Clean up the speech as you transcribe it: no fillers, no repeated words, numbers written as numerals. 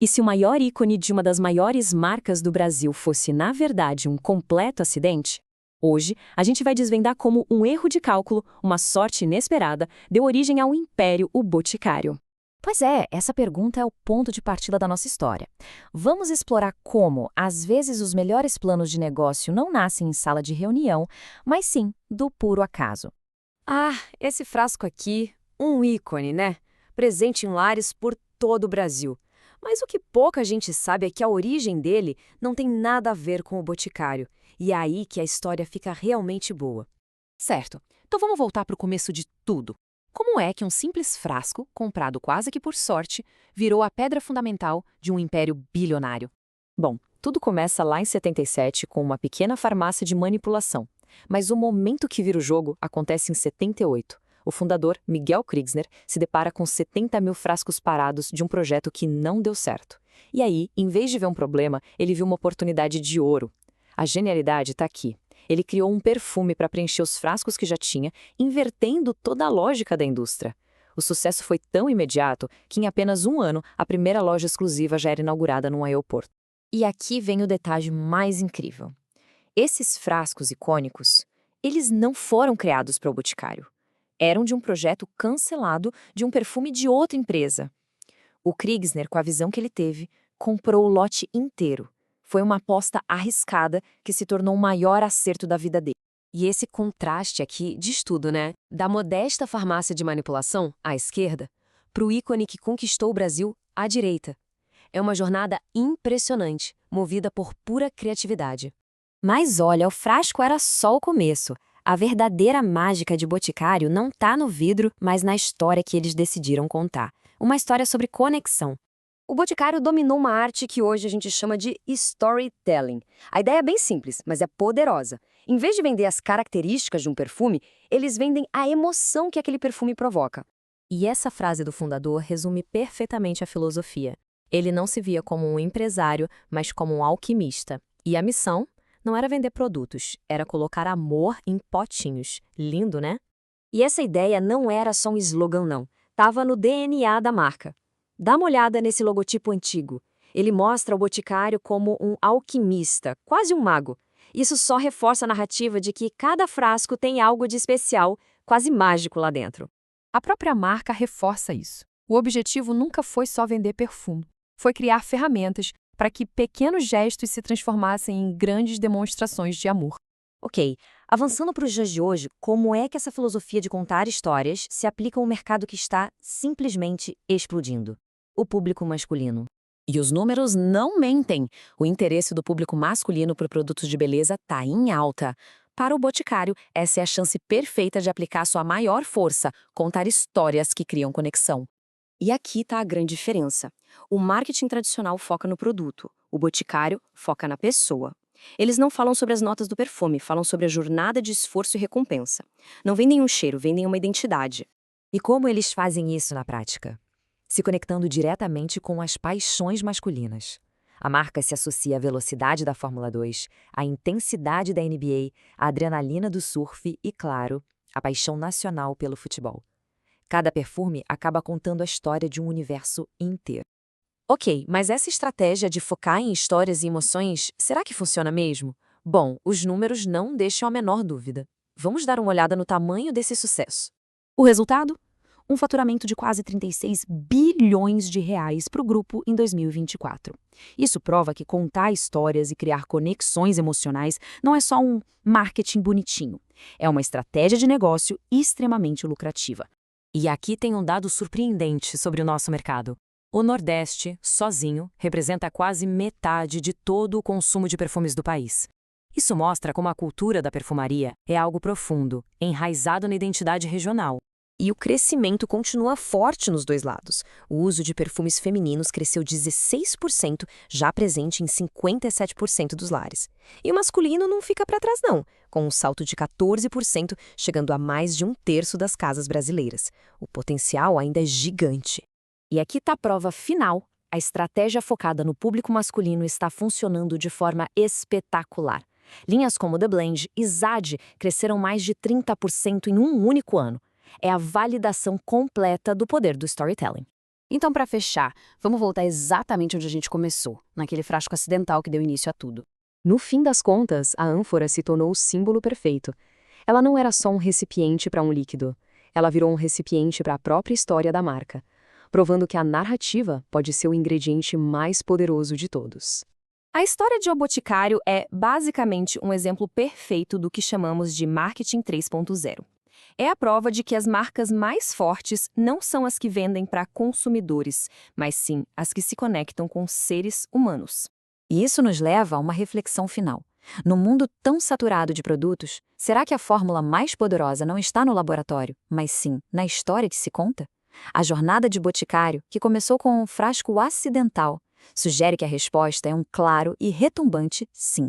E se o maior ícone de uma das maiores marcas do Brasil fosse, na verdade, um completo acidente? Hoje, a gente vai desvendar como um erro de cálculo, uma sorte inesperada, deu origem ao Império O Boticário. Pois é, essa pergunta é o ponto de partida da nossa história. Vamos explorar como, às vezes, os melhores planos de negócio não nascem em sala de reunião, mas sim do puro acaso. Ah, esse frasco aqui, um ícone, né? Presente em lares por todo o Brasil. Mas o que pouca gente sabe é que a origem dele não tem nada a ver com o Boticário. E é aí que a história fica realmente boa. Certo, então vamos voltar para o começo de tudo. Como é que um simples frasco, comprado quase que por sorte, virou a pedra fundamental de um império bilionário? Bom, tudo começa lá em 77 com uma pequena farmácia de manipulação. Mas o momento que vira o jogo acontece em 78. O fundador, Miguel Kriegsner, se depara com 70 mil frascos parados de um projeto que não deu certo. E aí, em vez de ver um problema, ele viu uma oportunidade de ouro. A genialidade está aqui. Ele criou um perfume para preencher os frascos que já tinha, invertendo toda a lógica da indústria. O sucesso foi tão imediato que, em apenas um ano, a primeira loja exclusiva já era inaugurada num aeroporto. E aqui vem o detalhe mais incrível. Esses frascos icônicos, eles não foram criados para o Boticário. Eram de um projeto cancelado de um perfume de outra empresa. O Kriegsner, com a visão que ele teve, comprou o lote inteiro. Foi uma aposta arriscada que se tornou o maior acerto da vida dele. E esse contraste aqui diz tudo, né? Da modesta farmácia de manipulação, à esquerda, para o ícone que conquistou o Brasil, à direita. É uma jornada impressionante, movida por pura criatividade. Mas olha, o frasco era só o começo. A verdadeira mágica de Boticário não está no vidro, mas na história que eles decidiram contar. Uma história sobre conexão. O Boticário dominou uma arte que hoje a gente chama de storytelling. A ideia é bem simples, mas é poderosa. Em vez de vender as características de um perfume, eles vendem a emoção que aquele perfume provoca. E essa frase do fundador resume perfeitamente a filosofia. Ele não se via como um empresário, mas como um alquimista. E a missão não era vender produtos, era colocar amor em potinhos. Lindo, né? E essa ideia não era só um slogan, não. Estava no DNA da marca. Dá uma olhada nesse logotipo antigo. Ele mostra o Boticário como um alquimista, quase um mago. Isso só reforça a narrativa de que cada frasco tem algo de especial, quase mágico lá dentro. A própria marca reforça isso. O objetivo nunca foi só vender perfume. Foi criar ferramentas para que pequenos gestos se transformassem em grandes demonstrações de amor. Ok, avançando para os dias de hoje, como é que essa filosofia de contar histórias se aplica a um mercado que está simplesmente explodindo? O público masculino. E os números não mentem. O interesse do público masculino por produtos de beleza está em alta. Para o Boticário, essa é a chance perfeita de aplicar sua maior força, contar histórias que criam conexão. E aqui está a grande diferença. O marketing tradicional foca no produto, o Boticário foca na pessoa. Eles não falam sobre as notas do perfume, falam sobre a jornada de esforço e recompensa. Não vendem um cheiro, vendem uma identidade. E como eles fazem isso na prática? Se conectando diretamente com as paixões masculinas. A marca se associa à velocidade da Fórmula 2, à intensidade da NBA, à adrenalina do surf e, claro, à paixão nacional pelo futebol. Cada perfume acaba contando a história de um universo inteiro. Ok, mas essa estratégia de focar em histórias e emoções, será que funciona mesmo? Bom, os números não deixam a menor dúvida. Vamos dar uma olhada no tamanho desse sucesso. O resultado? Um faturamento de quase 36 bilhões de reais para o grupo em 2024. Isso prova que contar histórias e criar conexões emocionais não é só um marketing bonitinho. É uma estratégia de negócio extremamente lucrativa. E aqui tem um dado surpreendente sobre o nosso mercado. O Nordeste, sozinho, representa quase metade de todo o consumo de perfumes do país. Isso mostra como a cultura da perfumaria é algo profundo, enraizado na identidade regional. E o crescimento continua forte nos dois lados. O uso de perfumes femininos cresceu 16%, já presente em 57% dos lares. E o masculino não fica para trás não, com um salto de 14%, chegando a mais de um terço das casas brasileiras. O potencial ainda é gigante. E aqui está a prova final. A estratégia focada no público masculino está funcionando de forma espetacular. Linhas como The Blend e Zad cresceram mais de 30% em um único ano. É a validação completa do poder do storytelling. Então, para fechar, vamos voltar exatamente onde a gente começou, naquele frasco acidental que deu início a tudo. No fim das contas, a ânfora se tornou o símbolo perfeito. Ela não era só um recipiente para um líquido. Ela virou um recipiente para a própria história da marca, provando que a narrativa pode ser o ingrediente mais poderoso de todos. A história de O Boticário é, basicamente, um exemplo perfeito do que chamamos de marketing 3.0. É a prova de que as marcas mais fortes não são as que vendem para consumidores, mas sim as que se conectam com seres humanos. E isso nos leva a uma reflexão final. No mundo tão saturado de produtos, será que a fórmula mais poderosa não está no laboratório, mas sim na história que se conta? A jornada de Boticário, que começou com um frasco acidental, sugere que a resposta é um claro e retumbante sim.